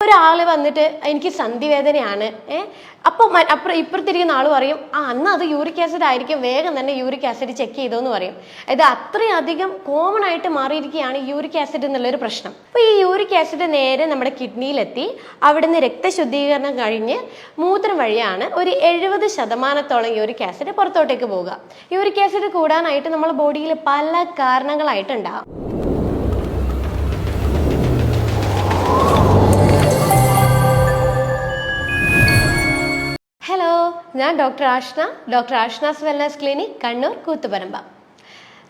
ഒരാൾ വന്നിട്ട് എനിക്ക് സന്ധിവേദനയാണ് അപ്പോൾ ഇപ്പുറത്തിരിക്കുന്ന ആൾ പറയും അന്ന് അത് യൂറിക് ആസിഡ് ആയിരിക്കും, വേഗം തന്നെ യൂറിക് ആസിഡ് ചെക്ക് ചെയ്തോന്ന് പറയും. ഇത് അത്രയധികം കോമൺ ആയിട്ട് മാറിയിരിക്കുകയാണ് യൂറിക് ആസിഡ് എന്നുള്ളൊരു പ്രശ്നം. അപ്പോൾ ഈ യൂറിക് ആസിഡ് നേരെ നമ്മുടെ കിഡ്നിയിലെത്തി അവിടുന്ന് രക്തശുദ്ധീകരണം കഴിഞ്ഞ് മൂത്രം വഴിയാണ് ഒരു 70% യൂറിക് ആസിഡ് പുറത്തോട്ടേക്ക് പോവുക. യൂറിക് ആസിഡ് കൂടാനായിട്ട് നമ്മുടെ ബോഡിയിൽ പല കാരണങ്ങളായിട്ടുണ്ടാകും. ഹലോ, ഞാൻ doctor Ashna's wellness clinic, Kannur, Koothuparamba.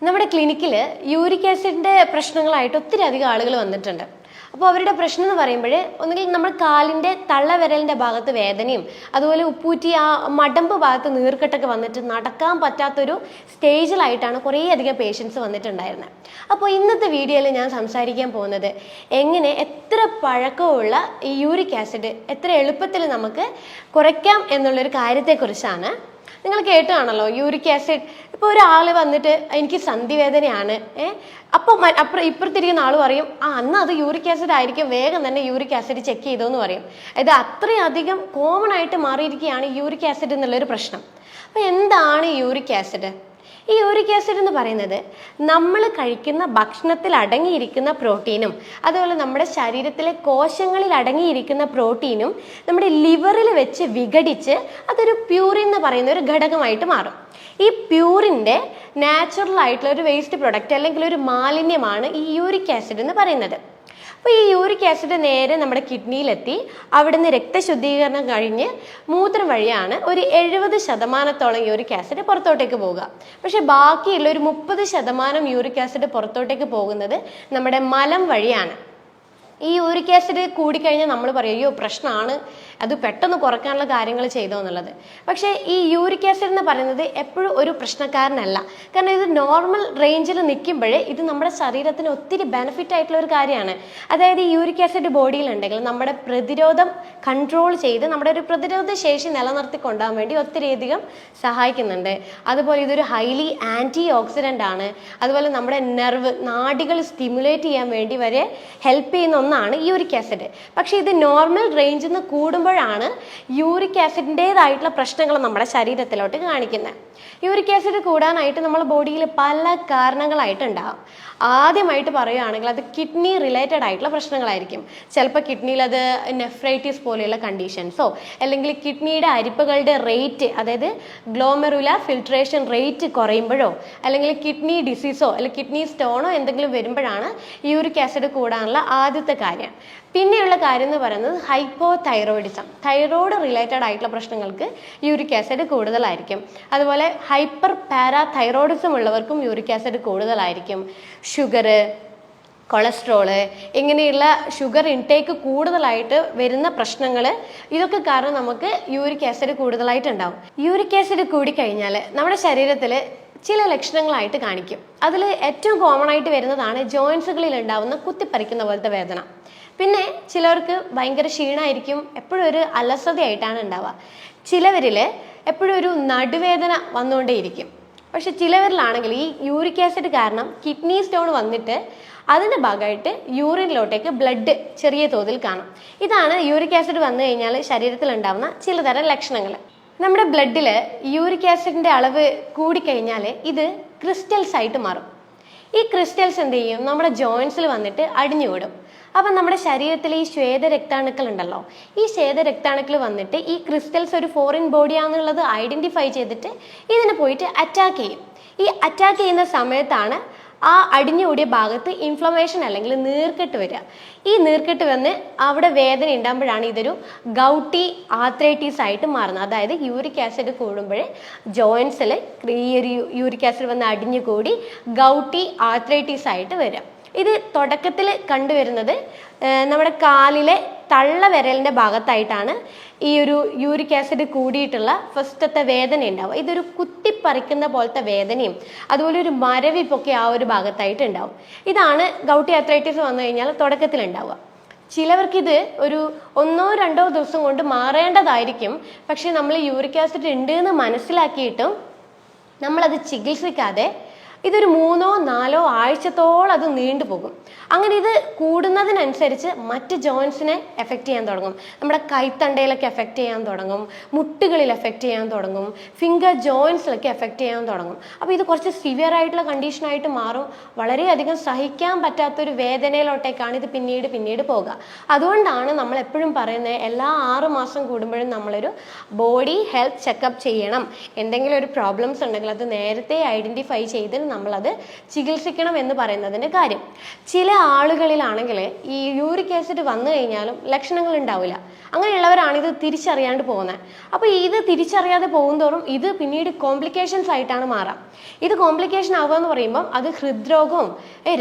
നമ്മുടെ ക്ലിനിക്കിൽ യൂറിക് ആസിഡിൻ്റെ പ്രശ്നങ്ങളായിട്ട് ഒത്തിരി അധികം ആളുകൾ വന്നിട്ടുണ്ട്. അപ്പോൾ അവരുടെ പ്രശ്നം എന്ന് പറയുമ്പോൾ ഒന്നുകിൽ നമ്മൾ കാലിൻ്റെ തള്ളവിരലിൻ്റെ ഭാഗത്ത് വേദനയും അതുപോലെ ഉപ്പൂറ്റി ആ മടമ്പ് ഭാഗത്ത് നീർക്കെട്ടൊക്കെ വന്നിട്ട് നടക്കാൻ പറ്റാത്തൊരു സ്റ്റേജിലായിട്ടാണ് കുറേയധികം പേഷ്യൻസ് വന്നിട്ടുണ്ടായിരുന്നത്. അപ്പോൾ ഇന്നത്തെ വീഡിയോയിൽ ഞാൻ സംസാരിക്കാൻ പോകുന്നത് എത്ര പഴക്കമുള്ള ഈ യൂറിക് ആസിഡ് എത്ര എളുപ്പത്തിൽ നമുക്ക് കുറയ്ക്കാം എന്നുള്ളൊരു കാര്യത്തെക്കുറിച്ചാണ്. നിങ്ങൾ കേട്ടാണല്ലോ യൂറിക് ആസിഡ്. ഇപ്പോൾ ഒരാൾ വന്നിട്ട് എനിക്ക് സന്ധിവേദനയാണ് അപ്പോൾ ഇപ്പുറത്തിരിക്കുന്ന ആൾ പറയും അന്ന് അത് യൂറിക് ആസിഡ് ആയിരിക്കും, വേഗം തന്നെ യൂറിക് ആസിഡ് ചെക്ക് ചെയ്തോന്ന് പറയും. ഇത് അത്രയധികം കോമൺ ആയിട്ട് മാറിയിരിക്കുകയാണ് യൂറിക് ആസിഡ് എന്നുള്ളൊരു പ്രശ്നം. അപ്പോൾ എന്താണ് യൂറിക് ആസിഡ്? ഈ യൂറിക് ആസിഡ് എന്ന് പറയുന്നത് നമ്മൾ കഴിക്കുന്ന ഭക്ഷണത്തിൽ അടങ്ങിയിരിക്കുന്ന പ്രോട്ടീനും അതുപോലെ നമ്മുടെ ശരീരത്തിലെ കോശങ്ങളിൽ അടങ്ങിയിരിക്കുന്ന പ്രോട്ടീനും നമ്മുടെ ലിവറിൽ വെച്ച് വിഘടിച്ച് അതൊരു പ്യൂറിൻ എന്ന് പറയുന്ന ഒരു ഘടകമായിട്ട് മാറും. ഈ പ്യൂറിൻ്റെ നാച്ചുറൽ ആയിട്ടുള്ള ഒരു വേസ്റ്റ് പ്രൊഡക്റ്റ് അല്ലെങ്കിൽ ഒരു മാലിന്യമാണ് ഈ യൂറിക് ആസിഡ് എന്ന് പറയുന്നത്. അപ്പോൾ ഈ യൂറിക് ആസിഡ് നേരെ നമ്മുടെ കിഡ്നിയിലെത്തി അവിടുന്ന് രക്തശുദ്ധീകരണം കഴിഞ്ഞ് മൂത്രം വഴിയാണ് ഒരു 70% യൂറിക് ആസിഡ് പുറത്തോട്ടേക്ക് പോവുക. പക്ഷെ ബാക്കിയുള്ള ഒരു 30% യൂറിക് ആസിഡ് പുറത്തോട്ടേക്ക് പോകുന്നത് നമ്മുടെ മലം വഴിയാണ്. ഈ യൂറിക് ആസിഡ് കൂടിക്കഴിഞ്ഞാൽ നമ്മൾ പറയും അയ്യോ പ്രശ്നമാണ്, അത് പെട്ടെന്ന് കുറയ്ക്കാനുള്ള കാര്യങ്ങൾ ചെയ്തോ എന്നുള്ളത്. പക്ഷേ ഈ യൂറിക് ആസിഡ് എന്ന് പറയുന്നത് എപ്പോഴും ഒരു പ്രശ്നക്കാരനല്ല. കാരണം ഇത് നോർമൽ റേഞ്ചിൽ നിൽക്കുമ്പോഴേ ഇത് നമ്മുടെ ശരീരത്തിന് ഒത്തിരി ബെനിഫിറ്റ് ആയിട്ടുള്ള ഒരു കാര്യമാണ്. അതായത് ഈ യൂറിക് ആസിഡ് ബോഡിയിലുണ്ടെങ്കിൽ നമ്മുടെ പ്രതിരോധം കൺട്രോൾ ചെയ്ത് നമ്മുടെ ഒരു പ്രതിരോധ ശേഷി നിലനിർത്തി കൊണ്ടുപോകാൻ വേണ്ടി ഒത്തിരിയധികം സഹായിക്കുന്നുണ്ട്. അതുപോലെ ഇതൊരു ഹൈലി ആൻറ്റി ഓക്സിഡൻ്റ് ആണ്. അതുപോലെ നമ്മുടെ നാഡികൾ സ്റ്റിമുലേറ്റ് ചെയ്യാൻ വേണ്ടി വരെ ഹെൽപ്പ് ചെയ്യുന്ന ഒന്നാണ് യൂറിക് ആസിഡ്. പക്ഷേ ഇത് നോർമൽ റേഞ്ചിൽ നിന്ന് കൂടുമ്പോഴാണ് യൂറിക് ആസിഡിൻ്റെതായിട്ടുള്ള പ്രശ്നങ്ങൾ നമ്മുടെ ശരീരത്തിലോട്ട് കാണിക്കുന്നത്. യൂറിക് ആസിഡ് കൂടാനായിട്ട് നമ്മുടെ ബോഡിയിൽ പല കാരണങ്ങളായിട്ടുണ്ടാകും. ആദ്യമായിട്ട് പറയുകയാണെങ്കിൽ അത് കിഡ്നി റിലേറ്റഡ് ആയിട്ടുള്ള പ്രശ്നങ്ങളായിരിക്കും. ചിലപ്പോൾ കിഡ്നിയിൽ അത് നെഫ്രൈറ്റിസ് പോലെയുള്ള കണ്ടീഷൻസോ അല്ലെങ്കിൽ കിഡ്നിയുടെ അരിപ്പകളുടെ റേറ്റ്, അതായത് ഗ്ലോമെറുലാർ ഫിൽട്രേഷൻ റേറ്റ് കുറയുമ്പോഴോ അല്ലെങ്കിൽ കിഡ്നി ഡിസീസോ അല്ലെങ്കിൽ കിഡ്നി സ്റ്റോണോ എന്തെങ്കിലും വരുമ്പോഴാണ് യൂറിക് ആസിഡ് കൂടാനുള്ള ആദ്യത്തെ കാര്യം. പിന്നെയുള്ള കാര്യം എന്ന് പറയുന്നത് ഹൈപ്പോതൈറോയിഡിസം, തൈറോയ്ഡ് റിലേറ്റഡ് ആയിട്ടുള്ള പ്രശ്നങ്ങൾക്ക് യൂറിക് ആസിഡ് കൂടുതലായിരിക്കും. അതുപോലെ ഹൈപ്പർ പാരാതൈറോയിഡിസം ഉള്ളവർക്കും യൂറിക് ആസിഡ് കൂടുതലായിരിക്കും. ഷുഗർ, കൊളസ്ട്രോള്, ഇങ്ങനെയുള്ള ഷുഗർ ഇൻടേക്ക് കൂടുതലായിട്ട് വരുന്ന പ്രശ്നങ്ങൾ, ഇതൊക്കെ കാരണം നമുക്ക് യൂറിക് ആസിഡ് കൂടുതലായിട്ടുണ്ടാവും. യൂറിക് ആസിഡ് കൂടിക്കഴിഞ്ഞാൽ നമ്മുടെ ശരീരത്തിൽ ചില ലക്ഷണങ്ങളായിട്ട് കാണിക്കും. അതിൽ ഏറ്റവും കോമൺ ആയിട്ട് വരുന്നതാണ് ജോയിൻസുകളിൽ ഉണ്ടാവുന്ന കുത്തിപ്പറിക്കുന്ന പോലത്തെ വേദന. പിന്നെ ചിലർക്ക് ഭയങ്കര ക്ഷീണമായിരിക്കും, എപ്പോഴും ഒരു അലസതയായിട്ടാണ് ഉണ്ടാവുക. ചിലവരിൽ എപ്പോഴും ഒരു നടുവേദന വന്നുകൊണ്ടേയിരിക്കും. പക്ഷെ ചിലവരിലാണെങ്കിൽ ഈ യൂറിക് ആസിഡ് കാരണം കിഡ്നി സ്റ്റോൺ വന്നിട്ട് അതിൻ്റെ ഭാഗമായിട്ട് യൂറിനിലോട്ടേക്ക് ബ്ലഡ് ചെറിയ തോതിൽ കാണും. ഇതാണ് യൂറിക് ആസിഡ് വന്നു കഴിഞ്ഞാൽ ശരീരത്തിൽ ഉണ്ടാവുന്ന ചിലതരം ലക്ഷണങ്ങൾ. നമ്മുടെ ബ്ലഡിൽ യൂറിക് ആസിഡിൻ്റെ അളവ് കൂടിക്കഴിഞ്ഞാൽ ഇത് ക്രിസ്റ്റൽസ് ആയിട്ട് മാറും. ഈ ക്രിസ്റ്റൽസ് എന്ത് ചെയ്യും? നമ്മുടെ ജോയിൻസിൽ വന്നിട്ട് അടിഞ്ഞുകൂടും. അപ്പം നമ്മുടെ ശരീരത്തിലെ ഈ ശ്വേതരക്താണുക്കൾ ഉണ്ടല്ലോ, ഈ ശ്വേതരക്താണുക്കൾ വന്നിട്ട് ഈ ക്രിസ്റ്റൽസ് ഒരു ഫോറിൻ ബോഡിയാണെന്നുള്ളത് ഐഡൻറ്റിഫൈ ചെയ്തിട്ട് ഇതിനെ പോയിട്ട് അറ്റാക്ക് ചെയ്യും. ഈ അറ്റാക്ക് ചെയ്യുന്ന സമയത്താണ് ആ അടിഞ്ഞുകൂടിയ ഭാഗത്ത് ഇൻഫ്ലമേഷൻ അല്ലെങ്കിൽ നീർക്കെട്ട് വരിക. ഈ നീർക്കെട്ട് വന്ന് അവിടെ വേദന ഉണ്ടാകുമ്പോഴാണ് ഇതൊരു ഗൗട്ടി ആർത്രൈറ്റിസ് ആയിട്ട് മാറുന്നത്. അതായത് യൂറിക് ആസിഡ് കൂടുമ്പോൾ ജോയിൻസിൽ ഈ ഒരു യൂറിക് ആസിഡ് വന്ന് അടിഞ്ഞുകൂടി ഗൗട്ടി ആർത്രൈറ്റിസ് ആയിട്ട് വരിക. ഇത് തുടക്കത്തിൽ കണ്ടുവരുന്നത് നമ്മുടെ കാലിലെ തള്ളവിരലിൻ്റെ ഭാഗത്തായിട്ടാണ് ഈ ഒരു യൂറിക് ആസിഡ് കൂടിയിട്ടുള്ള ഫസ്റ്റത്തെ വേദന ഉണ്ടാവുക. ഇതൊരു കുത്തിപ്പറിക്കുന്ന പോലത്തെ വേദനയും അതുപോലെ ഒരു മരവിപ്പൊക്കെ ആ ഒരു ഭാഗത്തായിട്ട് ഉണ്ടാവും. ഇതാണ് ഗൗട്ടി ആർത്രൈറ്റിസ് വന്നു കഴിഞ്ഞാൽ തുടക്കത്തിൽ ഉണ്ടാവുക. ചിലവർക്കിത് ഒരു 1-2 ദിവസം കൊണ്ട് മാറേണ്ടതായിരിക്കും. പക്ഷെ നമ്മൾ യൂറിക് ആസിഡ് ഉണ്ട് എന്ന് മനസ്സിലാക്കിയിട്ടും നമ്മളത് ചികിത്സിക്കാതെ ഇതൊരു 3-4 ആഴ്ചത്തോളം അത് നീണ്ടുപോകും. അങ്ങനെ ഇത് കൂടുന്നതിനനുസരിച്ച് മറ്റ് ജോയിൻസിനെ എഫക്റ്റ് ചെയ്യാൻ തുടങ്ങും. നമ്മുടെ കൈത്തണ്ടയിലൊക്കെ എഫക്റ്റ് ചെയ്യാൻ തുടങ്ങും, മുട്ടുകളിൽ എഫക്റ്റ് ചെയ്യാൻ തുടങ്ങും, ഫിംഗർ ജോയിൻസിലൊക്കെ എഫക്റ്റ് ചെയ്യാൻ തുടങ്ങും. അപ്പോൾ ഇത് കുറച്ച് സിവിയർ ആയിട്ടുള്ള കണ്ടീഷനായിട്ട് മാറും. വളരെയധികം സഹിക്കാൻ പറ്റാത്തൊരു വേദനയിലോട്ടേക്കാണ് ഇത് പിന്നീട് പോകുക. അതുകൊണ്ടാണ് നമ്മൾ എപ്പോഴും പറയുന്നത് എല്ലാ 6 മാസം കൂടുമ്പോഴും നമ്മളൊരു ബോഡി ഹെൽത്ത് ചെക്കപ്പ് ചെയ്യണം. എന്തെങ്കിലും ഒരു പ്രോബ്ലംസ് ഉണ്ടെങ്കിൽ അത് നേരത്തെ ഐഡൻറ്റിഫൈ ചെയ്ത് നമ്മളത് ചികിത്സിക്കണം എന്ന് പറയുന്നതിൻ്റെ കാര്യം. ചില ആളുകളിലാണെങ്കിൽ ഈ യൂറിക് ആസിഡ് വന്നു കഴിഞ്ഞാലും ലക്ഷണങ്ങൾ ഉണ്ടാവില്ല. അങ്ങനെയുള്ളവരാണ് ഇത് തിരിച്ചറിയാണ്ട് പോകുന്നത്. അപ്പോൾ ഇത് തിരിച്ചറിയാതെ പോകുന്തോറും ഇത് പിന്നീട് കോംപ്ലിക്കേഷൻസ് ആയിട്ടാണ് മാറാം. ഇത് കോംപ്ലിക്കേഷൻ ആവുക എന്ന് പറയുമ്പോൾ അത് ഹൃദ്രോഗവും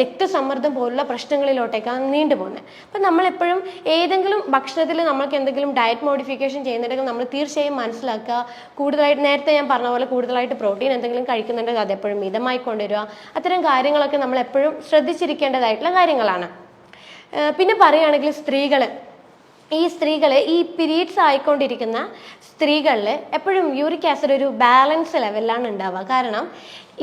രക്തസമ്മർദ്ദം പോലുള്ള പ്രശ്നങ്ങളിലോട്ടേക്കാണ് നീണ്ടുപോകുന്നത്. അപ്പം നമ്മളെപ്പോഴും ഏതെങ്കിലും ഭക്ഷണത്തിൽ നമ്മൾക്ക് എന്തെങ്കിലും ഡയറ്റ് മോഡിഫിക്കേഷൻ ചെയ്യുന്നുണ്ടെങ്കിൽ നമ്മൾ തീർച്ചയായും മനസ്സിലാക്കുക, കൂടുതലായിട്ട് നേരത്തെ ഞാൻ പറഞ്ഞ പോലെ കൂടുതലായിട്ട് പ്രോട്ടീൻ എന്തെങ്കിലും കഴിക്കുന്നുണ്ടെങ്കിൽ അതെപ്പോഴും മിതമായി കൊണ്ടുവരിക. അത്തരം കാര്യങ്ങളൊക്കെ നമ്മൾ എപ്പോഴും ശ്രദ്ധിച്ചിരിക്കേണ്ടതായിട്ടുള്ള കാര്യങ്ങളാണ്. പിന്നെ പറയുകയാണെങ്കിൽ സ്ത്രീകൾ ഈ പീരീഡ്സ് ആയിക്കൊണ്ടിരിക്കുന്ന സ്ത്രീകളിൽ എപ്പോഴും യൂറിക് ആസിഡ് ഒരു ബാലൻസ് ലെവലിലാണ് ഉണ്ടാവുക. കാരണം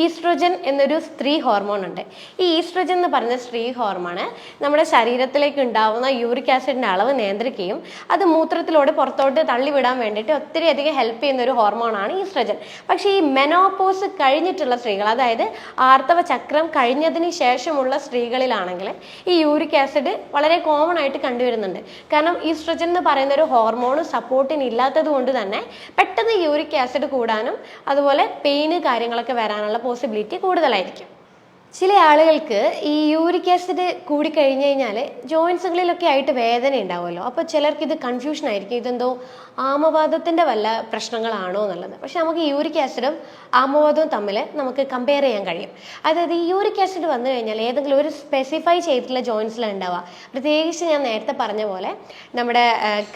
ഈസ്ട്രോജൻ എന്നൊരു സ്ത്രീ ഹോർമോൺ ഉണ്ട്. ഈ ഈസ്ട്രോജൻ എന്ന് പറയുന്ന സ്ത്രീ ഹോർമോണ് നമ്മുടെ ശരീരത്തിലേക്ക് ഉണ്ടാവുന്ന യൂറിക് ആസിഡിൻ്റെ അളവ് നിയന്ത്രിക്കുകയും അത് മൂത്രത്തിലൂടെ പുറത്തോട്ട് തള്ളിവിടാൻ വേണ്ടിയിട്ട് ഒത്തിരി അധികം ഹെൽപ്പ് ചെയ്യുന്ന ഒരു ഹോർമോണാണ് ഈസ്ട്രോജൻ. പക്ഷേ ഈ മെനോപോസ് കഴിഞ്ഞിട്ടുള്ള സ്ത്രീകൾ, അതായത് ആർത്തവ ചക്രം കഴിഞ്ഞതിന് ശേഷമുള്ള സ്ത്രീകളിലാണെങ്കിൽ ഈ യൂറിക് ആസിഡ് വളരെ കോമൺ ആയിട്ട് കണ്ടുവരുന്നുണ്ട്. കാരണം ഈസ്ട്രോജൻ എന്ന് പറയുന്ന ഒരു ഹോർമോൺ സപ്പോർട്ടിന് ഇല്ലാത്തത് കൊണ്ട് തന്നെ പെട്ടെന്ന് യൂറിക് ആസിഡ് കൂടാനും അതുപോലെ പെയിന് കാര്യങ്ങളൊക്കെ വരാനുള്ള പോസിബിലിറ്റി കൂടുതലായിരിക്കും. ചില ആളുകൾക്ക് ഈ യൂറിക് ആസിഡ് കൂടിക്കഴിഞ്ഞ് കഴിഞ്ഞാൽ ജോയിൻസുകളിലൊക്കെ ആയിട്ട് വേദന ഉണ്ടാവുമല്ലോ. അപ്പോൾ ചിലർക്ക് ഇത് കൺഫ്യൂഷൻ ആയിരിക്കും, ഇതെന്തോ ആമവാദത്തിൻ്റെ വല്ല പ്രശ്നങ്ങളാണോ എന്നുള്ളത്. പക്ഷെ നമുക്ക് യൂറിക് ആസിഡും ആമവാദവും തമ്മിൽ നമുക്ക് കമ്പയർ ചെയ്യാൻ കഴിയും. അതായത് ഈ യൂറിക് ആസിഡ് വന്നു കഴിഞ്ഞാൽ ഏതെങ്കിലും ഒരു സ്പെസിഫൈ ചെയ്തിട്ടുള്ള ജോയിൻസിലാണ് ഉണ്ടാവുക. പ്രത്യേകിച്ച് ഞാൻ നേരത്തെ പറഞ്ഞ പോലെ നമ്മുടെ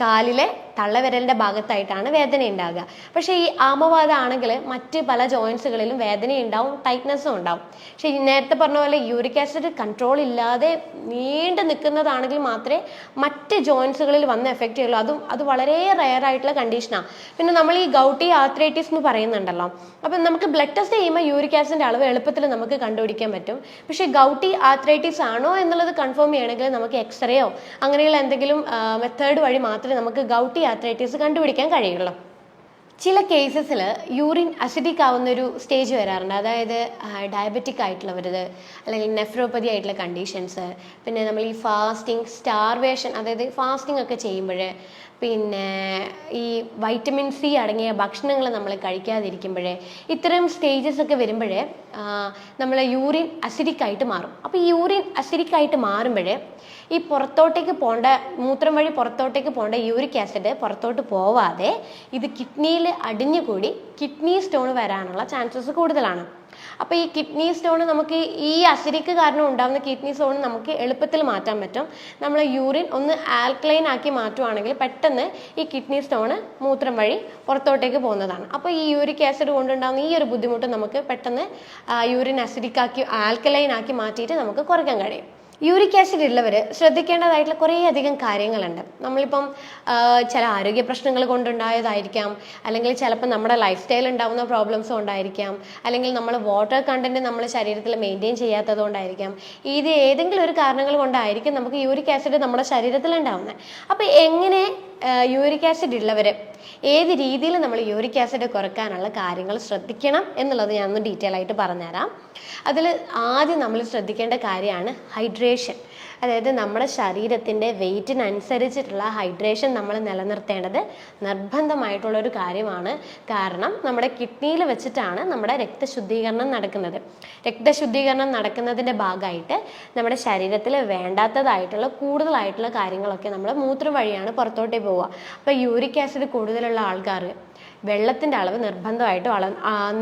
കാലിലെ തള്ളവിരലിൻ്റെ ഭാഗത്തായിട്ടാണ് വേദന ഉണ്ടാവുക. പക്ഷേ ഈ ആമവാദം ആണെങ്കിൽ മറ്റ് പല ജോയിൻസുകളിലും വേദന ഉണ്ടാവും, ടൈറ്റ്നസ്സും ഉണ്ടാവും. പക്ഷേ നേരത്തെ പറഞ്ഞ പോലെ യൂറിക് ആസിഡ് കൺട്രോൾ ഇല്ലാതെ നീണ്ടു നിൽക്കുന്നതാണെങ്കിൽ മാത്രമേ മറ്റ് ജോയിൻസുകളിൽ വന്ന് എഫക്റ്റ് ചെയ്യുള്ളൂ. അത് വളരെ റെയർ ആയിട്ടുള്ള കണ്ടീഷനാണ്. പിന്നെ നമ്മൾ ഈ ഗൗട്ടി ആർത്രൈറ്റിസ് എന്ന് പറയുന്നുണ്ടല്ലോ, അപ്പം നമുക്ക് ബ്ലഡ് ടെസ്റ്റ് ചെയ്യുമ്പോൾ യൂറിക് ആസിഡിൻ്റെ അളവ് എളുപ്പത്തിൽ നമുക്ക് കണ്ടുപിടിക്കാൻ പറ്റും. പക്ഷേ ഗൗട്ടി ആർത്രൈറ്റിസ് ആണോ എന്നുള്ളത് കൺഫേം ചെയ്യണമെങ്കിൽ നമുക്ക് എക്സ്റേയോ അങ്ങനെയുള്ള എന്തെങ്കിലും മെത്തേഡ് വഴി മാത്രമേ നമുക്ക് ഗൗട്ടി ആർത്രൈറ്റിസ് കണ്ടുപിടിക്കാൻ കഴിയുള്ളൂ. ചില കേസസിൽ യൂറിൻ അസിഡിക് ആവുന്ന ഒരു സ്റ്റേജ് വരാറുണ്ട്. അതായത് ഡയബറ്റിക് ആയിട്ടുള്ളവരത്, അല്ലെങ്കിൽ നെഫ്രോപ്പതി ആയിട്ടുള്ള കണ്ടീഷൻസ്, പിന്നെ നമ്മൾ ഈ ഫാസ്റ്റിംഗ്, സ്റ്റാർവേഷൻ, അതായത് ഫാസ്റ്റിംഗ് ഒക്കെ ചെയ്യുമ്പോൾ, പിന്നെ ഈ വൈറ്റമിൻ സി അടങ്ങിയ ഭക്ഷണങ്ങൾ നമ്മൾ കഴിക്കാതിരിക്കുമ്പോഴേ, ഇത്തരം സ്റ്റേജസ് ഒക്കെ വരുമ്പോഴേ നമ്മൾ യൂറിൻ അസിഡിക് ആയിട്ട് മാറും. അപ്പോൾ ഈ യൂറിൻ അസിഡിക് ആയിട്ട് മാറുമ്പോഴേ ഈ പുറത്തോട്ടേക്ക് പോകേണ്ട, മൂത്രം വഴി പുറത്തോട്ടേക്ക് പോകേണ്ട യൂറിക് ആസിഡ് പുറത്തോട്ട് പോവാതെ ഇത് കിഡ്നിയിൽ അടിഞ്ഞുകൂടി കിഡ്നി സ്റ്റോൺ വരാനുള്ള ചാൻസസ് കൂടുതലാണ്. അപ്പോൾ ഈ കിഡ്നി സ്റ്റോൺ നമുക്ക് ഈ അസിഡിക് കാരണം ഉണ്ടാകുന്ന കിഡ്നി സ്റ്റോൺ നമുക്ക് എളുപ്പത്തിൽ മാറ്റാൻ പറ്റും. നമ്മൾ യൂറിൻ ഒന്ന് ആൽക്കലൈൻ ആക്കി മാറ്റുവാണെങ്കിൽ പെട്ടെന്ന് ഈ കിഡ്നി സ്റ്റോൺ മൂത്രം വഴി പുറത്തോട്ടേക്ക് പോകുന്നതാണ്. അപ്പോൾ ഈ യൂറിക് ആസിഡ് കൊണ്ടുണ്ടാകുന്ന ഈ ഒരു ബുദ്ധിമുട്ട് നമുക്ക് പെട്ടെന്ന് യൂറിൻ അസിഡിക് ആക്കി ആൽക്കലൈൻ ആക്കി മാറ്റിയിട്ട് നമുക്ക് കുറയ്ക്കാൻ കഴിയും. യൂറിക് ആസിഡ് ഉള്ളവർ ശ്രദ്ധിക്കേണ്ടതായിട്ടുള്ള കുറേ അധികം കാര്യങ്ങളുണ്ട്. നമ്മളിപ്പം ചില ആരോഗ്യ പ്രശ്നങ്ങൾ കൊണ്ടുണ്ടായതായിരിക്കാം, അല്ലെങ്കിൽ ചിലപ്പോൾ നമ്മുടെ ലൈഫ് സ്റ്റൈൽ ഉണ്ടാകുന്ന പ്രോബ്ലംസ് കൊണ്ടായിരിക്കാം, അല്ലെങ്കിൽ നമ്മൾ വാട്ടർ കണ്ടന്റ് നമ്മുടെ ശരീരത്തിൽ മെയിൻറ്റെയിൻ ചെയ്യാത്തത് കൊണ്ടായിരിക്കാം. ഇത് ഏതെങ്കിലും ഒരു കാരണങ്ങൾ കൊണ്ടായിരിക്കും നമുക്ക് യൂറിക് ആസിഡ് നമ്മുടെ ശരീരത്തിൽ ഉണ്ടാവുന്നത്. അപ്പോൾ എങ്ങനെ യൂറിക് ആസിഡ് ഉള്ളവർ ഏത് രീതിയിൽ നമ്മൾ യൂറിക് ആസിഡ് കുറയ്ക്കാനുള്ള കാര്യങ്ങൾ ശ്രദ്ധിക്കണം എന്നുള്ളത് ഞാനൊന്ന് ഡീറ്റെയിൽ ആയിട്ട് പറഞ്ഞുതരാം. അതിൽ ആദ്യം നമ്മൾ ശ്രദ്ധിക്കേണ്ട കാര്യമാണ് ഹൈഡ്രേഷൻ. അതായത് നമ്മുടെ ശരീരത്തിൻ്റെ വെയിറ്റിനനുസരിച്ചിട്ടുള്ള ഹൈഡ്രേഷൻ നമ്മൾ നിലനിർത്തേണ്ടത് നിർബന്ധമായിട്ടുള്ളൊരു കാര്യമാണ്. കാരണം നമ്മുടെ കിഡ്നിയിൽ വെച്ചിട്ടാണ് നമ്മുടെ രക്തശുദ്ധീകരണം നടക്കുന്നത്. രക്തശുദ്ധീകരണം നടക്കുന്നതിൻ്റെ ഭാഗമായിട്ട് നമ്മുടെ ശരീരത്തിൽ വേണ്ടാത്തതായിട്ടുള്ള കൂടുതലായിട്ടുള്ള കാര്യങ്ങളൊക്കെ നമ്മൾ മൂത്രം വഴിയാണ് പുറത്തോട്ടേ പോവുക. അപ്പോൾ യൂറിക് ആസിഡ് കൂടുതലുള്ള ആൾക്കാർ വെള്ളത്തിൻ്റെ അളവ് നിർബന്ധമായിട്ട്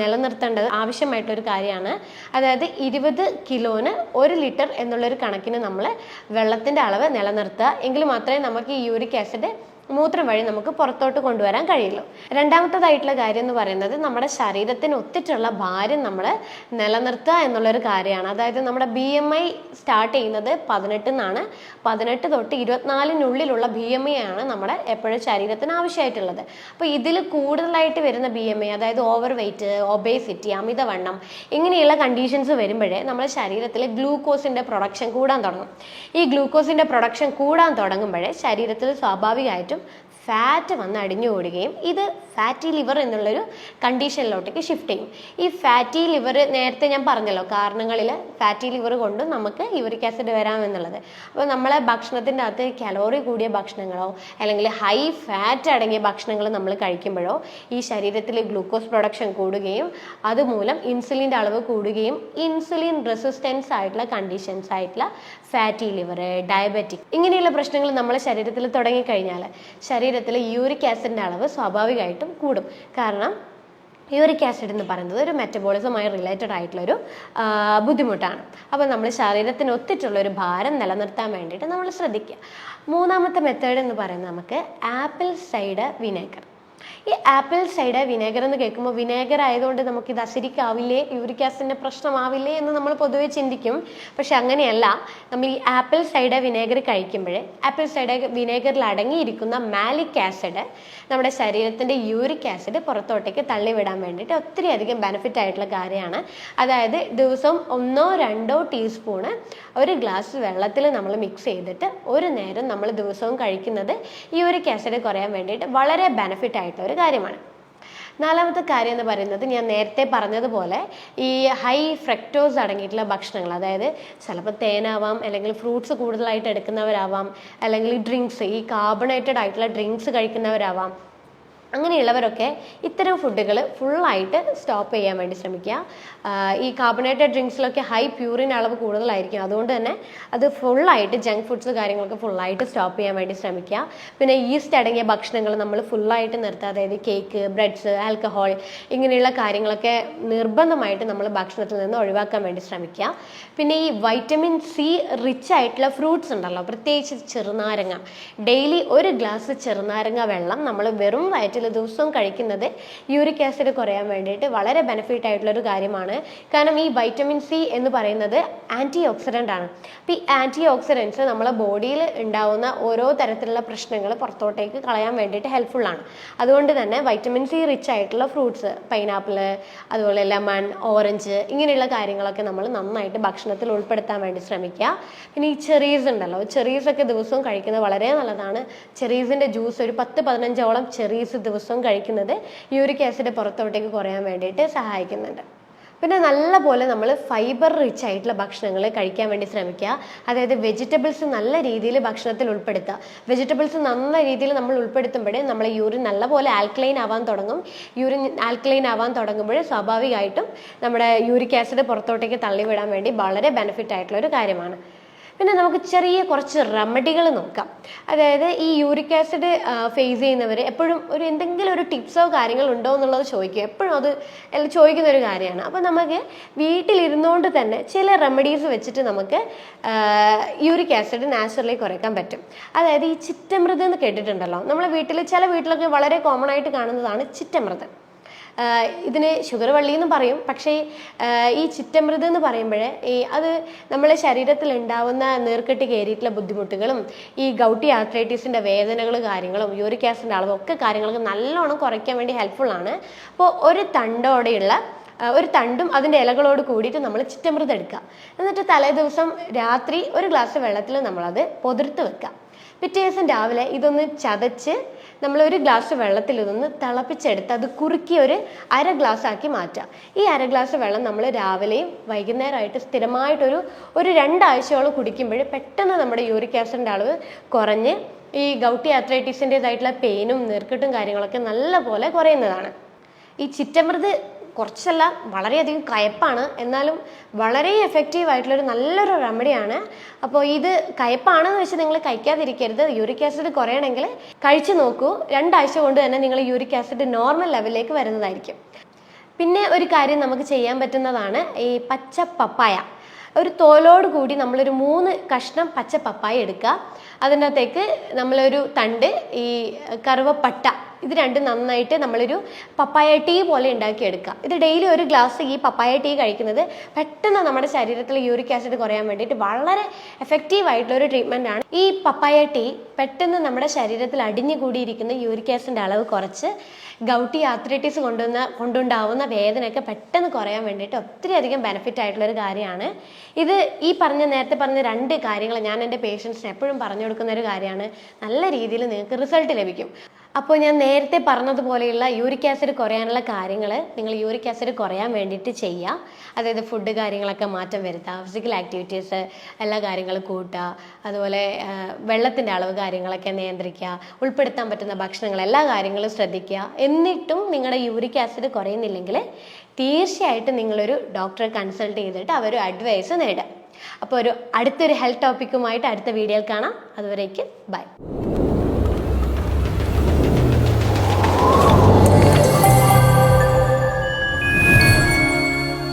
നിലനിർത്തേണ്ടത് ആവശ്യമായിട്ടൊരു കാര്യമാണ്. അതായത് 20 കിലോന് 1 ലിറ്റർ എന്നുള്ളൊരു കണക്കിന് നമ്മൾ വെള്ളത്തിൻ്റെ അളവ് നിലനിർത്തുക. എങ്കിൽ മാത്രമേ നമുക്ക് ഈ യൂറിക് ആസിഡ് മൂത്രം വഴി നമുക്ക് പുറത്തോട്ട് കൊണ്ടുവരാൻ കഴിയുള്ളൂ. രണ്ടാമത്തേതായിട്ടുള്ള കാര്യം എന്ന് പറയുന്നത് നമ്മുടെ ശരീരത്തിന് ഒത്തിട്ടുള്ള ഭാരം നമ്മൾ നിലനിർത്തുക എന്നുള്ളൊരു കാര്യമാണ്. അതായത് നമ്മുടെ BMI സ്റ്റാർട്ട് ചെയ്യുന്നത് 18 എന്നാണ്. 18 തൊട്ട് 24-നുള്ളിലുള്ള BMI ആണ് നമ്മുടെ എപ്പോഴും ശരീരത്തിന് ആവശ്യമായിട്ടുള്ളത്. അപ്പോൾ ഇതിൽ കൂടുതലായിട്ട് വരുന്ന BMI, അതായത് ഓവർ വെയിറ്റ്, ഒബേസിറ്റി, അമിതവണ്ണം, ഇങ്ങനെയുള്ള കണ്ടീഷൻസ് വരുമ്പോഴേ നമ്മുടെ ശരീരത്തിൽ ഗ്ലൂക്കോസിൻ്റെ പ്രൊഡക്ഷൻ കൂടാൻ തുടങ്ങും. ഈ ഗ്ലൂക്കോസിൻ്റെ പ്രൊഡക്ഷൻ കൂടാൻ തുടങ്ങുമ്പോഴേ ശരീരത്തിൽ സ്വാഭാവികമായിട്ടും ഫാറ്റ് വന്ന് അടിഞ്ഞുകൂടുകയും ഇത് ഫാറ്റി ലിവർ എന്നുള്ളൊരു കണ്ടീഷനിലോട്ടേക്ക് ഷിഫ്റ്റ് ചെയ്യും. ഈ ഫാറ്റി ലിവർ നേരത്തെ ഞാൻ പറഞ്ഞല്ലോ, കാരണങ്ങളിൽ ഫാറ്റി ലിവർ കൊണ്ട് നമുക്ക് യൂറിക് ആസിഡ് വരാമെന്നുള്ളത്. അപ്പോൾ നമ്മളെ ഭക്ഷണത്തിൻ്റെ അകത്ത് കലോറി കൂടിയ ഭക്ഷണങ്ങളോ അല്ലെങ്കിൽ ഹൈ ഫാറ്റ് അടങ്ങിയ ഭക്ഷണങ്ങൾ നമ്മൾ കഴിക്കുമ്പോഴോ ഈ ശരീരത്തിൽ ഗ്ലൂക്കോസ് പ്രൊഡക്ഷൻ കൂടുകയും അതുമൂലം ഇൻസുലിൻ്റെ അളവ് കൂടുകയും ഇൻസുലിൻ റെസിസ്റ്റൻസ് ആയിട്ടുള്ള കണ്ടീഷൻസ് ആയിട്ടുള്ള ഫാറ്റി ലിവർ, ഡയബറ്റിക് ഇങ്ങനെയുള്ള പ്രശ്നങ്ങൾ നമ്മളെ ശരീരത്തിൽ തുടങ്ങിക്കഴിഞ്ഞാൽ ശരീരത്തിൽ യൂറിക് ആസിഡിൻ്റെ അളവ് സ്വാഭാവികമായിട്ടും കൂടും. കാരണം യൂറിക് ആസിഡ് എന്ന് പറയുന്നത് ഒരു മെറ്റബോളിസമായി റിലേറ്റഡ് ആയിട്ടുള്ളൊരു ബുദ്ധിമുട്ടാണ്. അപ്പോൾ നമ്മൾ ശരീരത്തിന് ഒത്തിട്ടുള്ളൊരു ഭാരം നിലനിർത്താൻ വേണ്ടിയിട്ട് നമ്മൾ ശ്രദ്ധിക്കുക. മൂന്നാമത്തെ മെത്തേഡ് എന്ന് പറയുന്നത് നമുക്ക് ആപ്പിൾ സൈഡർ വിനേഗർ. ഈ ആപ്പിൾ സൈഡർ വിനേഗർ എന്ന് കേൾക്കുമ്പോൾ വിനേഗർ ആയതുകൊണ്ട് നമുക്കിത് അസിഡിക് ആവില്ലേ, യൂറിക് ആസിഡിൻ്റെ പ്രശ്നമാവില്ലേ എന്ന് നമ്മൾ പൊതുവെ ചിന്തിക്കും. പക്ഷെ അങ്ങനെയല്ല. നമ്മൾ ഈ ആപ്പിൾ സൈഡർ വിനേഗർ കഴിക്കുമ്പോൾ ആപ്പിൾ സൈഡർ വിനേഗറിൽ അടങ്ങിയിരിക്കുന്ന മാലിക് ആസിഡ് നമ്മുടെ ശരീരത്തിൻ്റെ യൂറിക് ആസിഡ് പുറത്തോട്ടേക്ക് തള്ളിവിടാൻ വേണ്ടിയിട്ട് ഒത്തിരി അധികം ബെനിഫിറ്റ് ആയിട്ടുള്ള കാര്യമാണ്. അതായത് ദിവസം 1-2 ടീസ്പൂണ് ഒരു ഗ്ലാസ് വെള്ളത്തിൽ നമ്മൾ മിക്സ് ചെയ്തിട്ട് ഒരു നേരം നമ്മൾ ദിവസവും കഴിക്കുന്നത് യൂറിക് ആസിഡ് കുറയാൻ വേണ്ടിയിട്ട് വളരെ ബെനിഫിറ്റ് ആയിട്ടുള്ള ഒരു കാര്യമാണ്. നാലാമത്തെ കാര്യം എന്ന് പറയുന്നത് ഞാൻ നേരത്തെ പറഞ്ഞതുപോലെ ഈ ഹൈ ഫ്രക്ടോസ് അടങ്ങിയിട്ടുള്ള ഭക്ഷണങ്ങൾ, അതായത് ചിലപ്പോൾ തേനാവാം, അല്ലെങ്കിൽ ഫ്രൂട്ട്സ് കൂടുതലായിട്ട് എടുക്കുന്നവരാവാം, അല്ലെങ്കിൽ ഡ്രിങ്ക്സ്, ഈ കാർബണേറ്റഡ് ആയിട്ടുള്ള ഡ്രിങ്ക്സ് കഴിക്കുന്നവരാവാം. അങ്ങനെയുള്ളവരൊക്കെ ഇത്തരം ഫുഡുകൾ ഫുള്ളായിട്ട് സ്റ്റോപ്പ് ചെയ്യാൻ വേണ്ടി ശ്രമിക്കുക. ഈ കാർബണേറ്റഡ് ഡ്രിങ്ക്സിലൊക്കെ ഹൈ പ്യൂറിൻ അളവ് കൂടുതലായിരിക്കും. അതുകൊണ്ട് തന്നെ അത് ഫുള്ളായിട്ട് ജങ്ക് ഫുഡ്സ് കാര്യങ്ങളൊക്കെ ഫുള്ളായിട്ട് സ്റ്റോപ്പ് ചെയ്യാൻ വേണ്ടി ശ്രമിക്കുക. പിന്നെ ഈസ്റ്റ് അടങ്ങിയ ഭക്ഷണങ്ങൾ നമ്മൾ ഫുള്ളായിട്ട് നിർത്തുക. അതായത് കേക്ക്, ബ്രെഡ്സ്, ആൽക്കഹോൾ ഇങ്ങനെയുള്ള കാര്യങ്ങളൊക്കെ നിർബന്ധമായിട്ട് നമ്മൾ ഭക്ഷണത്തിൽ നിന്ന് ഒഴിവാക്കാൻ വേണ്ടി ശ്രമിക്കുക. പിന്നെ ഈ വൈറ്റമിൻ സി റിച്ച് ആയിട്ടുള്ള ഫ്രൂട്ട്സ് ഉണ്ടല്ലോ, പ്രത്യേകിച്ച് ചെറുനാരങ്ങ. ഡെയിലി ഒരു ഗ്ലാസ് ചെറുനാരങ്ങ വെള്ളം നമ്മൾ വെറും വയറ്റിൽ ദിവസവും കഴിക്കുന്നത് യൂറിക് ആസിഡ് കുറയാൻ വേണ്ടിയിട്ട് വളരെ ബെനിഫിറ്റ് ആയിട്ടുള്ളൊരു കാര്യമാണ്. കാരണം ഈ വൈറ്റമിൻ സി എന്ന് പറയുന്നത് ആൻറ്റി ഓക്സിഡൻ്റ് ആണ്. അപ്പോൾ ഈ ആൻറ്റി ഓക്സിഡൻസ് നമ്മളെ ബോഡിയിൽ ഉണ്ടാവുന്ന ഓരോ തരത്തിലുള്ള പ്രശ്നങ്ങൾ പുറത്തോട്ടേക്ക് കളയാൻ വേണ്ടിയിട്ട് ഹെൽപ്ഫുള്ളാണ്. അതുകൊണ്ട് തന്നെ വൈറ്റമിൻ സി റിച്ച് ആയിട്ടുള്ള ഫ്രൂട്ട്സ്, പൈനാപ്പിൾ, അതുപോലെ ലെമൺ, ഓറഞ്ച് ഇങ്ങനെയുള്ള കാര്യങ്ങളൊക്കെ നമ്മൾ നന്നായിട്ട് ഭക്ഷണത്തിൽ ഉൾപ്പെടുത്താൻ വേണ്ടി ശ്രമിക്കുക. പിന്നെ ഈ ചെറീസ് ഉണ്ടല്ലോ, ചെറീസൊക്കെ ദിവസവും കഴിക്കുന്നത് വളരെ നല്ലതാണ്. ചെറീസിൻ്റെ ജ്യൂസ് ഒരു 10-15ഓളം ചെറീസ് ദിവസവും കഴിക്കുന്നത് യൂറിക് ആസിഡ് പുറത്തോട്ടേക്ക് കുറയാൻ വേണ്ടിയിട്ട് സഹായിക്കുന്നുണ്ട്. പിന്നെ നല്ലപോലെ നമ്മൾ ഫൈബർ റിച്ച് ആയിട്ടുള്ള ഭക്ഷണങ്ങൾ കഴിക്കാൻ വേണ്ടി ശ്രമിക്കുക. അതായത് വെജിറ്റബിൾസ് നല്ല രീതിയിൽ ഭക്ഷണത്തിൽ ഉൾപ്പെടുത്തുക. വെജിറ്റബിൾസ് നല്ല രീതിയിൽ നമ്മൾ ഉൾപ്പെടുത്തുമ്പോഴേ നമ്മളെ യൂറിൻ നല്ലപോലെ ആൽക്കലൈൻ ആവാൻ തുടങ്ങും. യൂറിൻ ആൽക്കലൈൻ ആവാൻ തുടങ്ങുമ്പോൾ സ്വാഭാവികമായിട്ടും നമ്മുടെ യൂറിക് ആസിഡ് പുറത്തോട്ടേക്ക് തള്ളിവിടാൻ വേണ്ടി വളരെ ബെനിഫിറ്റ് ആയിട്ടുള്ള ഒരു കാര്യമാണ്. പിന്നെ നമുക്ക് ചെറിയ കുറച്ച് റെമഡികൾ നോക്കാം. അതായത് ഈ യൂറിക് ആസിഡ് ഫേസ് ചെയ്യുന്നവർ എപ്പോഴും എന്തെങ്കിലും ഒരു ടിപ്സോ കാര്യങ്ങളോ ഉണ്ടോ എന്നുള്ളത് ചോദിക്കും. എപ്പോഴും അത് ചോദിക്കുന്ന ഒരു കാര്യമാണ്. അപ്പോൾ നമുക്ക് വീട്ടിലിരുന്നുകൊണ്ട് തന്നെ ചില റെമഡീസ് വെച്ചിട്ട് നമുക്ക് യൂറിക് ആസിഡ് നാച്ചുറലി കുറയ്ക്കാൻ പറ്റും. അതായത് ഈ ചിറ്റമൃത് എന്ന് കേട്ടിട്ടുണ്ടല്ലോ, നമ്മളെ ചില വീട്ടിലൊക്കെ വളരെ കോമൺ ആയിട്ട് കാണുന്നതാണ് ചിറ്റമൃത്. ഇതിന് ഷുഗർ വള്ളി എന്ന് പറയും. പക്ഷേ ഈ ചിറ്റമൃത് എന്ന് പറയുമ്പോഴേ അത് നമ്മളെ ശരീരത്തിൽ ഉണ്ടാവുന്ന നീർക്കെട്ട് കയറിയിട്ടുള്ള ബുദ്ധിമുട്ടുകളും ഈ ഗൗട്ടി ആർത്രൈറ്റിസിൻ്റെ വേദനകൾ കാര്യങ്ങളും യൂറിക് ആസിഡിൻ്റെ അളവും ഒക്കെ കാര്യങ്ങളൊക്കെ നല്ലോണം കുറയ്ക്കാൻ വേണ്ടി ഹെൽപ്ഫുള്ളാണ്. അപ്പോൾ ഒരു തണ്ടും അതിൻ്റെ ഇലകളോട് കൂടിയിട്ട് നമ്മൾ ചിറ്റമൃത് എടുക്കുക. എന്നിട്ട് തലേ ദിവസം രാത്രി ഒരു ഗ്ലാസ് വെള്ളത്തിൽ നമ്മളത് പൊതിർത്ത് വെക്കുക. പിറ്റേ ദിവസം രാവിലെ ഇതൊന്ന് ചതച്ച് നമ്മൾ ഒരു ഗ്ലാസ് വെള്ളത്തിൽ ഇതൊന്ന് തിളപ്പിച്ചെടുത്ത് അത് കുറുക്കി ഒരു അര ഗ്ലാസ് ആക്കി മാറ്റുക. ഈ അര ഗ്ലാസ് വെള്ളം നമ്മൾ രാവിലെയും വൈകുന്നേരമായിട്ട് സ്ഥിരമായിട്ടൊരു 2 ആഴ്ചയോളം കുടിക്കുമ്പോൾ പെട്ടെന്ന് നമ്മുടെ യൂറിക് ആസിഡിൻ്റെ അളവ് കുറഞ്ഞ് ഈ ഗൗട്ടി ആർത്രൈറ്റിസിൻ്റെതായിട്ടുള്ള പെയിനും നീർക്കെട്ടും കാര്യങ്ങളൊക്കെ നല്ലപോലെ കുറയുന്നതാണ്. ഈ ചിറ്റമൃത് കുറച്ചല്ല, വളരെയധികം കയ്പ്പാണ്, എന്നാലും വളരെ എഫക്റ്റീവ് ആയിട്ടുള്ളൊരു നല്ലൊരു റെമഡിയാണ്. അപ്പോൾ ഇത് കയ്പ്പാണെന്ന് വെച്ച് നിങ്ങൾ കഴിക്കാതിരിക്കരുത്. യൂറിക് ആസിഡ് കുറയണമെങ്കിൽ കഴിച്ചു നോക്കൂ. 2 ആഴ്ച കൊണ്ട് തന്നെ നിങ്ങൾ യൂറിക് ആസിഡ് നോർമൽ ലെവലിലേക്ക് വരുന്നതായിരിക്കും. പിന്നെ ഒരു കാര്യം നമുക്ക് ചെയ്യാൻ പറ്റുന്നതാണ് ഈ പച്ച പപ്പായ. ഒരു തോലോട് കൂടി നമ്മളൊരു 3 കഷ്ണം പച്ച പപ്പായ എടുക്കുക. അതിൻ്റെ അകത്തേക്ക് നമ്മളൊരു തണ്ട്, ഈ കറുവപ്പട്ട, ഇത് രണ്ടും നന്നായിട്ട് നമ്മളൊരു പപ്പായ ടീ പോലെ ഉണ്ടാക്കിയെടുക്കുക. ഇത് ഡെയിലി ഒരു ഗ്ലാസ് ഈ പപ്പായ ടീ കഴിക്കുന്നത് പെട്ടെന്ന് നമ്മുടെ ശരീരത്തിൽ യൂറിക് ആസിഡ് കുറയാൻ വേണ്ടിയിട്ട് വളരെ എഫക്റ്റീവ് ആയിട്ടുള്ള ഒരു ട്രീറ്റ്മെൻ്റ് ആണ്. ഈ പപ്പായ ടീ പെട്ടെന്ന് നമ്മുടെ ശരീരത്തിൽ അടിഞ്ഞുകൂടിയിരിക്കുന്ന യൂറിക് ആസിഡിൻ്റെ അളവ് കുറച്ച് ഗൗട്ടി ആർത്രൈറ്റിസ് കൊണ്ടുണ്ടാവുന്ന വേദനയൊക്കെ പെട്ടെന്ന് കുറയാൻ വേണ്ടിയിട്ട് ഒത്തിരി അധികം ബെനിഫിറ്റ് ആയിട്ടുള്ളൊരു കാര്യമാണ് ഇത്. ഈ നേരത്തെ പറഞ്ഞ 2 കാര്യങ്ങൾ ഞാൻ എൻ്റെ പേഷ്യൻസിന് എപ്പോഴും പറഞ്ഞു കൊടുക്കുന്ന ഒരു കാര്യമാണ്. നല്ല രീതിയിൽ നിങ്ങൾക്ക് റിസൾട്ട് ലഭിക്കും. അപ്പോൾ ഞാൻ നേരത്തെ പറഞ്ഞതുപോലെയുള്ള യൂറിക് ആസിഡ് കുറയാനുള്ള കാര്യങ്ങൾ നിങ്ങൾ യൂറിക് ആസിഡ് കുറയാൻ വേണ്ടിയിട്ട് ചെയ്യുക. അതായത് ഫുഡ് കാര്യങ്ങളൊക്കെ മാറ്റം വരുത്തുക, ഫിസിക്കൽ ആക്ടിവിറ്റീസ് എല്ലാ കാര്യങ്ങളും കൂട്ടുക, അതുപോലെ വെള്ളത്തിൻ്റെ അളവ് കാര്യങ്ങളൊക്കെ നിയന്ത്രിക്കുക, ഉൾപ്പെടുത്താൻ പറ്റുന്ന ഭക്ഷണങ്ങൾ എല്ലാ കാര്യങ്ങളും ശ്രദ്ധിക്കുക. എന്നിട്ടും നിങ്ങളുടെ യൂറിക് ആസിഡ് കുറയുന്നില്ലെങ്കിൽ തീർച്ചയായിട്ടും നിങ്ങളൊരു ഡോക്ടറെ കൺസൾട്ട് ചെയ്തിട്ട് അവരൊരു അഡ്വൈസ് നേടുക. അപ്പോൾ അടുത്തൊരു ഹെൽത്ത് ടോപ്പിക്കുമായിട്ട് അടുത്ത വീഡിയോയിൽ കാണാം. അതുവരേക്കും ബൈ.